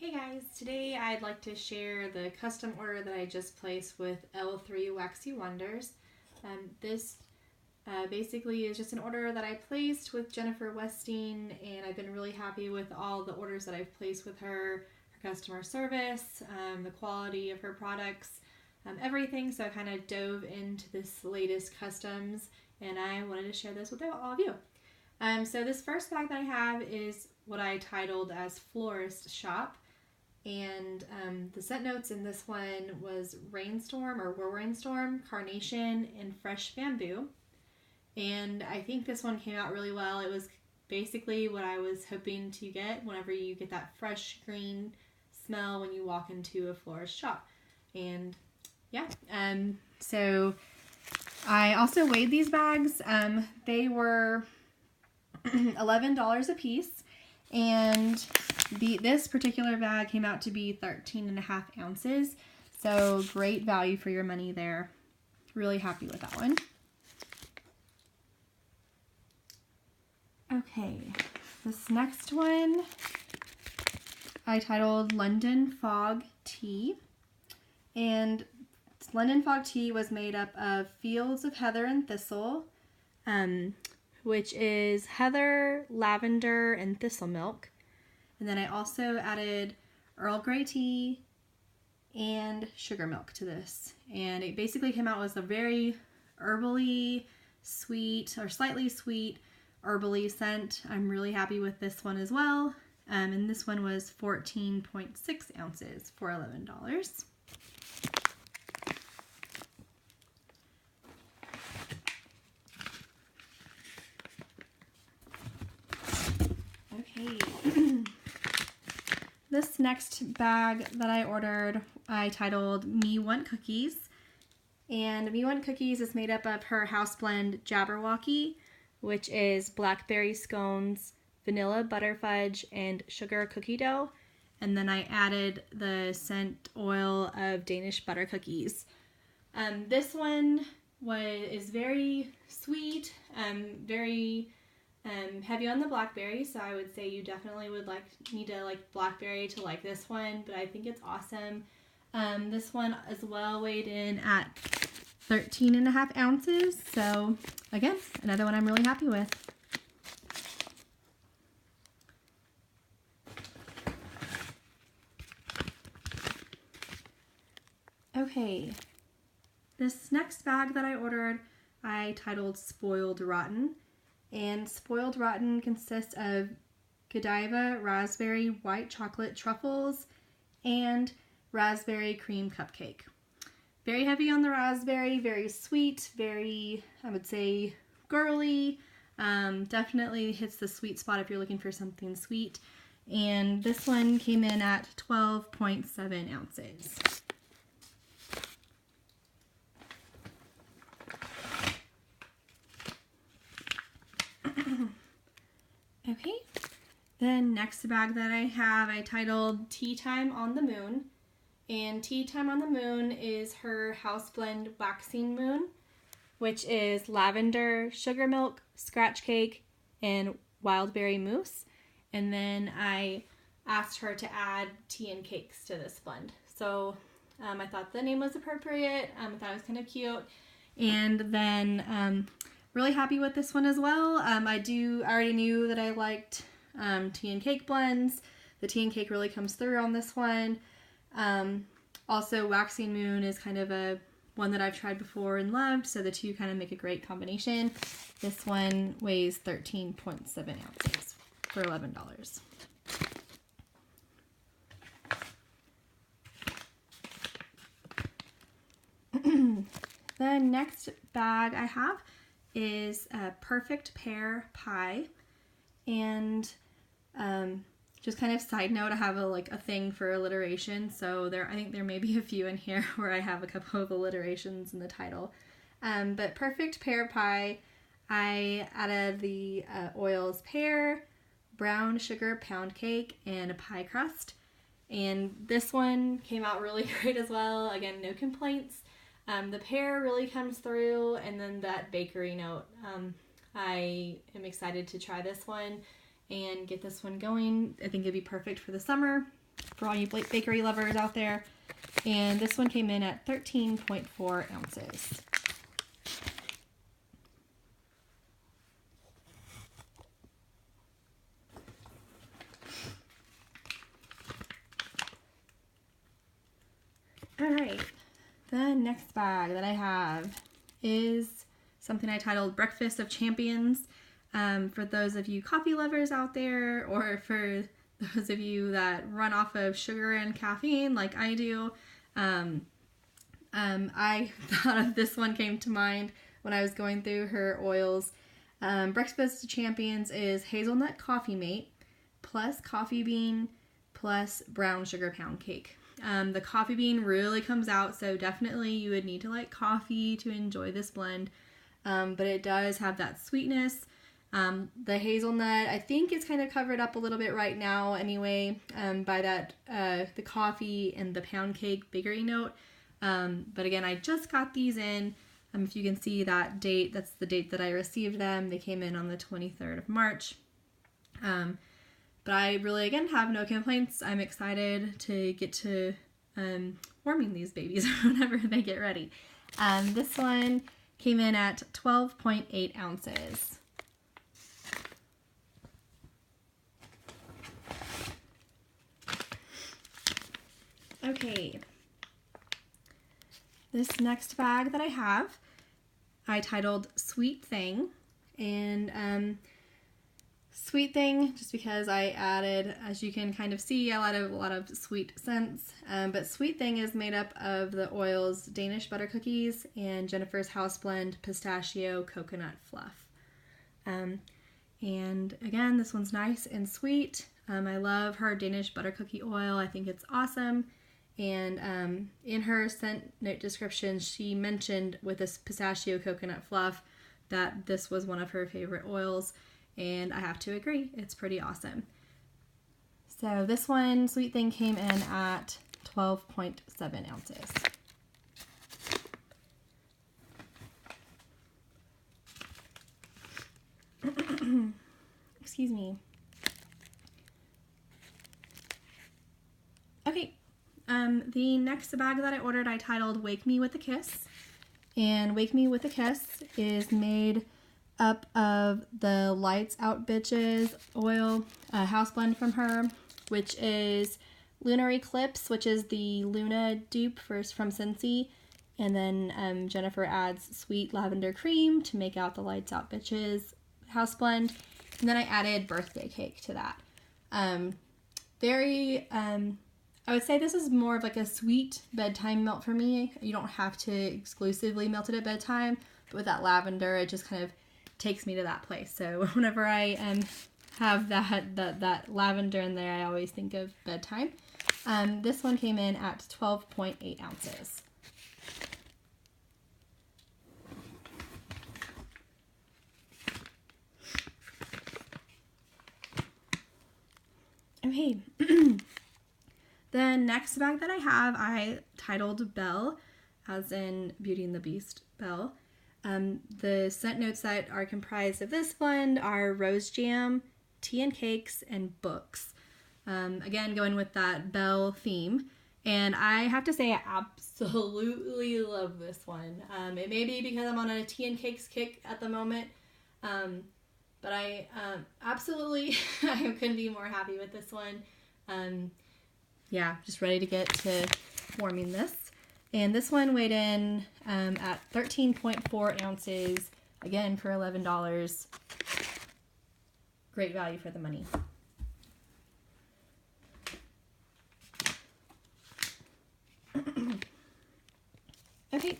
Hey guys, today I'd like to share the custom order that I just placed with L3 Waxy Wonders. This basically is just an order that I placed with Jennifer Westing, and I've been really happy with all the orders that I've placed with her customer service, the quality of her products, everything. So I kind of dove into this latest customs, and I wanted to share this with all of you. So this first bag that I have is what I titled as Florist Shop. And the scent notes in this one was Rainstorm or Will Rainstorm, Carnation, and Fresh Bamboo. And I think this one came out really well. It was basically what I was hoping to get whenever you get that fresh green smell when you walk into a florist shop. And yeah, so I also weighed these bags. They were $11 a piece. And this particular bag came out to be 13.5 ounces. So great value for your money there. Really happy with that one. Okay, this next one I titled London Fog Tea. And London Fog Tea was made up of fields of heather and thistle, which is heather, lavender, and thistle milk. And then I also added Earl Grey tea and sugar milk to this. And it basically came out as a very herbally sweet or slightly sweet herbally scent. I'm really happy with this one as well. And this one was 14.6 ounces for $11. Okay. This next bag that I ordered, I titled Me Want Cookies. And Me Want Cookies is made up of her house blend Jabberwocky, which is blackberry scones, vanilla butter fudge, and sugar cookie dough. And then I added the scent oil of Danish butter cookies. This one is very sweet, very heavy on the blackberry, so I would say you definitely would need to like blackberry to like this one, but I think it's awesome. This one as well weighed in at 13.5 ounces, so again, another one I'm really happy with. Okay, this next bag that I ordered, I titled Spoiled Rotten. And Spoiled Rotten consists of Godiva raspberry white chocolate truffles and raspberry cream cupcake. Very heavy on the raspberry, very sweet, very, I would say, girly. Definitely hits the sweet spot if you're looking for something sweet. And this one came in at 12.7 ounces. Okay, the next bag that I have, I titled Tea Time on the Moon. And Tea Time on the Moon is her house blend Waxing Moon, which is lavender, sugar milk, scratch cake, and wildberry mousse. And then I asked her to add tea and cakes to this blend. So I thought the name was appropriate. I thought it was kind of cute. And then really happy with this one as well. I already knew that I liked tea and cake blends. The tea and cake really comes through on this one. Also, Waxing Moon is kind of one that I've tried before and loved, so the two kind of make a great combination. This one weighs 13.7 ounces for $11. The next bag I have is a Perfect Pear Pie, and just kind of side note, I have a thing for alliteration, so I think there may be a few in here where I have a couple of alliterations in the title. But Perfect Pear Pie, I added the oils pear, brown sugar pound cake, and a pie crust. And this one came out really great as well. Again, no complaints. The pear really comes through, and then that bakery note. I am excited to try this one and get this one going. I think it'd be perfect for the summer. for all you bakery lovers out there. And this one came in at 13.4 ounces. All right, the next bag that I have is something I titled Breakfast of Champions. For those of you coffee lovers out there, or for those of you that run off of sugar and caffeine like I do, I thought of this one came to mind when I was going through her oils. Breakfast of Champions is hazelnut coffee mate plus coffee bean plus brown sugar pound cake. The coffee bean really comes out, so definitely you would need to like coffee to enjoy this blend. But it does have that sweetness. The hazelnut, I think it's kind of covered up a little bit right now anyway, by that, the coffee and the pound cake bakery note. But again, I just got these in. If you can see that date, that's the date that I received them. They came in on the 23rd of March. But I really, again, have no complaints. I'm excited to get to warming these babies whenever they get ready. This one came in at 12.8 ounces. Okay. This next bag that I have, I titled Sweet Thing. And Sweet Thing, just because I added, as you can kind of see, I added a lot of sweet scents. But Sweet Thing is made up of the oils Danish butter cookies and Jennifer's House Blend pistachio coconut fluff. And again, this one's nice and sweet. I love her Danish butter cookie oil. I think it's awesome. And in her scent note description, she mentioned with this pistachio coconut fluff that this was one of her favorite oils. And I have to agree, it's pretty awesome. So this one, Sweet Thing, came in at 12.7 ounces. Excuse me. Okay, the next bag that I ordered, I titled Wake Me With a Kiss. And Wake Me With a Kiss is made up of the Lights Out Bitches oil house blend from her, which is Lunar Eclipse, which is the Luna dupe first from Scentsy, and then Jennifer adds sweet lavender cream to make out the Lights Out Bitches house blend, and then I added birthday cake to that. I would say this is more of like a sweet bedtime melt for me. You don't have to exclusively melt it at bedtime, but with that lavender, it just kind of takes me to that place. So whenever I have that lavender in there, I always think of bedtime. This one came in at 12.8 ounces. Okay. The next bag that I have, I titled Belle, as in Beauty and the Beast, Belle. The scent notes that are comprised of this blend are rose jam, tea and cakes, and books. Again, going with that Belle theme. And I have to say I absolutely love this one. It may be because I'm on a tea and cakes kick at the moment. But I absolutely I couldn't be more happy with this one. Yeah, just ready to get to warming this. And this one weighed in at 13.4 ounces, again for $11. Great value for the money. Okay,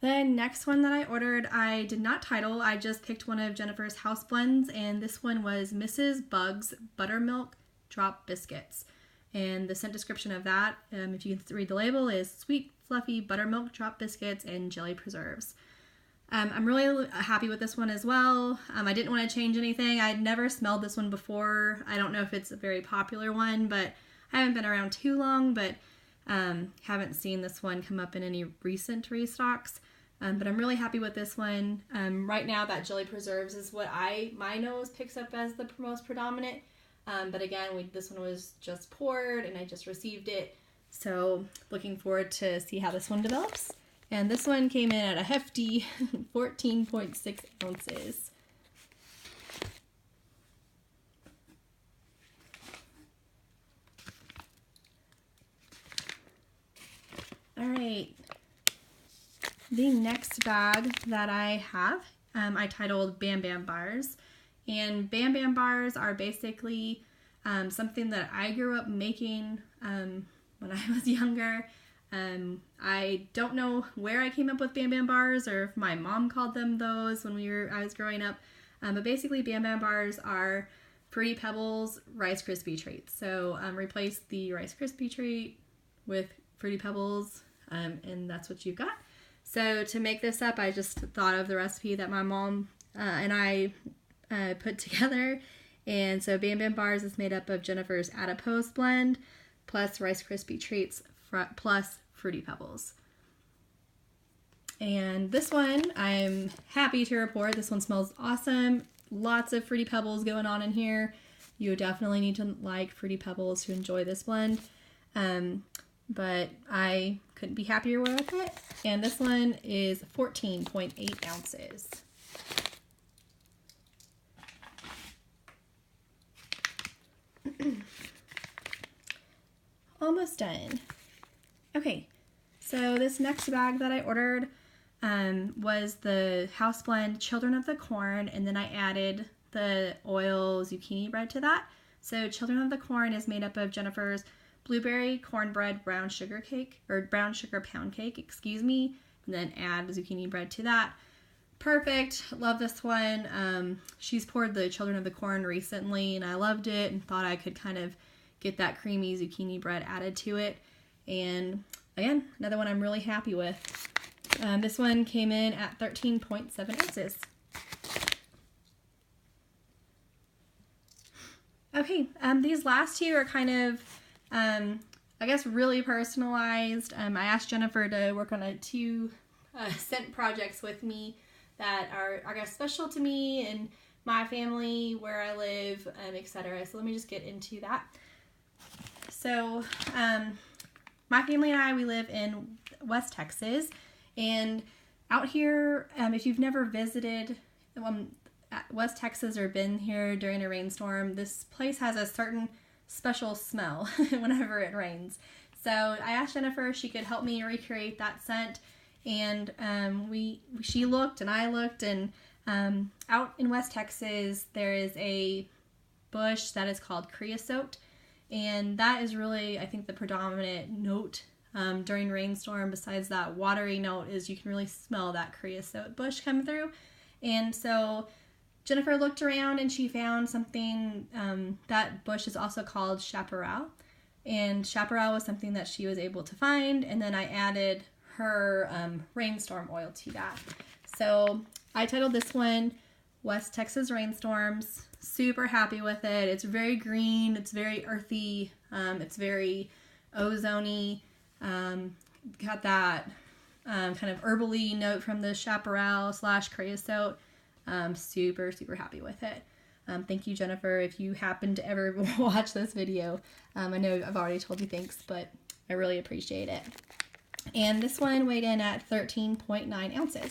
the next one that I ordered, I did not title. I just picked one of Jennifer's house blends, and this one was Mrs. Bug's Buttermilk Drop Biscuits. And the scent description of that, if you can read the label, is sweet, fluffy buttermilk drop biscuits and jelly preserves. I'm really happy with this one as well. I didn't want to change anything. I'd never smelled this one before. I don't know if it's a very popular one, but I haven't been around too long, but haven't seen this one come up in any recent restocks. But I'm really happy with this one. Right now, that jelly preserves is what my nose picks up as the most predominant. But again, this one was just poured and I just received it. So looking forward to see how this one develops. And this one came in at a hefty 14.6 ounces. All right, the next bag that I have, I titled Bam Bam Bars. And Bam Bam Bars are basically something that I grew up making when I was younger. I don't know where I came up with Bam Bam Bars or if my mom called them those when I was growing up. But basically Bam Bam Bars are Fruity Pebbles Rice Krispie treats. So replace the Rice Krispie treat with Fruity Pebbles, and that's what you've got. So to make this up, I just thought of the recipe that my mom and I put together. And so Bam Bam Bars is made up of Jennifer's Adipose blend plus Rice Krispie treats plus Fruity Pebbles. And this one, I'm happy to report, this one smells awesome. Lots of Fruity Pebbles going on in here. You definitely need to like Fruity Pebbles to enjoy this blend. But I couldn't be happier with it. And this one is 14.8 ounces. Almost done. Okay, so this next bag that I ordered was the house blend Children of the Corn, and then I added the oil zucchini bread to that. So Children of the Corn is made up of Jennifer's blueberry cornbread brown sugar cake, or brown sugar pound cake, excuse me, and then add zucchini bread to that. Perfect. Love this one. She's poured the Children of the Corn recently, and I loved it and thought I could kind of get that creamy zucchini bread added to it. And again, another one I'm really happy with. This one came in at 13.7 ounces. Okay, these last two are kind of, I guess, really personalized. I asked Jennifer to work on 2 scent projects with me that are, I guess, special to me and my family, where I live, etc. So let me just get into that. So, my family and I, we live in West Texas, and out here, if you've never visited West Texas or been here during a rainstorm, this place has a certain special smell whenever it rains. So I asked Jennifer if she could help me recreate that scent, and she looked and I looked, and out in West Texas there is a bush that is called creosote, and that is really, I think, the predominant note during rainstorm. Besides that watery note, is you can really smell that creosote bush come through. And so Jennifer looked around and she found something, that bush is also called chaparral, and chaparral was something that she was able to find, and then I added her rainstorm oil to that. So I titled this one West Texas Rainstorms. Super happy with it. It's very green, it's very earthy, it's very ozone-y, got that kind of herbally note from the chaparral / creosote. Super, super happy with it. Thank you, Jennifer, if you happen to ever watch this video. I know I've already told you thanks, but I really appreciate it. And this one weighed in at 13.9 ounces.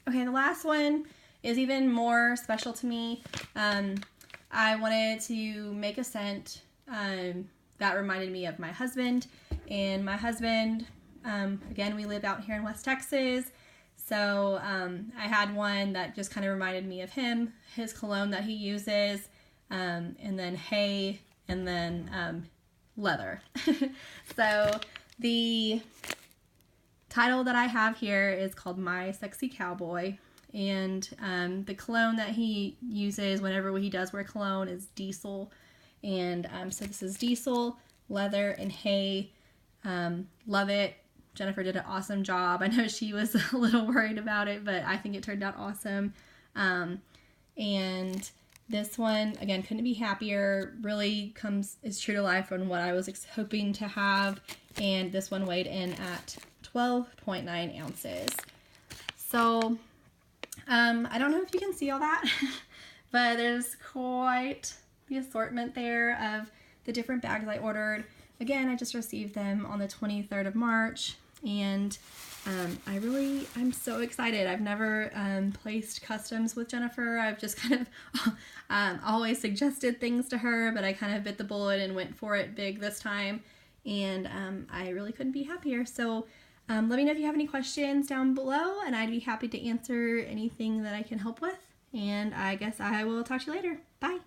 Okay, the last one is even more special to me. I wanted to make a scent that reminded me of my husband. And my husband, again, we live out here in West Texas. So I had one that just kind of reminded me of him, his cologne that he uses, and then hay, and then leather. So the title that I have here is called My Sexy Cowboy, and the cologne that he uses whenever he does wear cologne is Diesel. And so this is Diesel, leather, and hay. Love it. Jennifer did an awesome job. I know she was a little worried about it, but I think it turned out awesome. And this one, again, couldn't be happier. Really is true to life on what I was hoping to have. And this one weighed in at 12.9 ounces. So I don't know if you can see all that, but there's quite the assortment there of the different bags I ordered. Again, I just received them on the 23rd of March, and I'm so excited. I've never placed customs with Jennifer. I've just kind of always suggested things to her, but I kind of bit the bullet and went for it big this time, and I really couldn't be happier. So let me know if you have any questions down below, and I'd be happy to answer anything that I can help with. And I guess I will talk to you later. Bye.